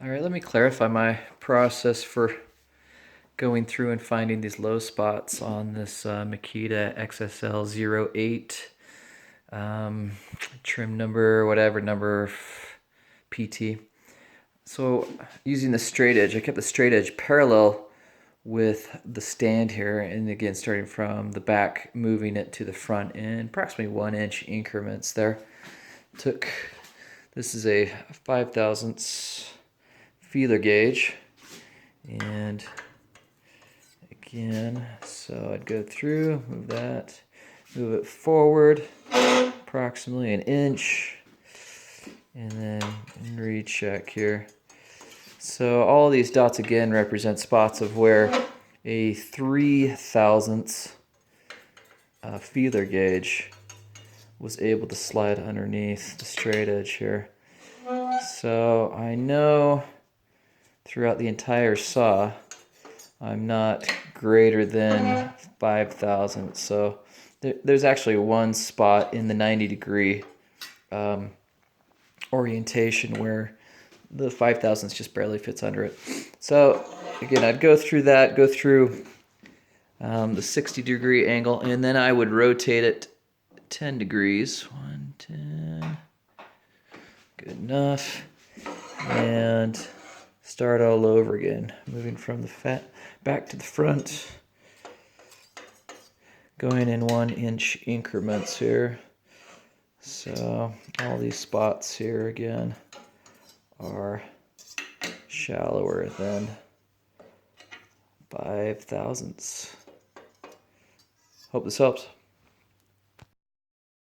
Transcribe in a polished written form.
All right, let me clarify my process for going through and finding these low spots on this Makita XSL08 trim number, whatever number, PT. So using the straight edge, I kept the straight edge parallel with the stand here, and again starting from the back, moving it to the front in approximately 1-inch increments there. This is a 5 thousandths feeler gauge, and again, so I'd go through, move that, move it forward approximately 1 inch, and then recheck here. So all these dots again represent spots of where a 3 thousandths feeler gauge was able to slide underneath the straight edge here. So I know throughout the entire saw I'm not greater than 5 thousandths. So there's actually one spot in the 90-degree orientation where the 5 thousandths just barely fits under it. So again, I'd go through that, go through the 60-degree angle, and then I would rotate it 10 degrees. 110, good enough. And start all over again, moving from the back to the front, going in 1-inch increments here. So all these spots here again are shallower than 5 thousandths. Hope this helps.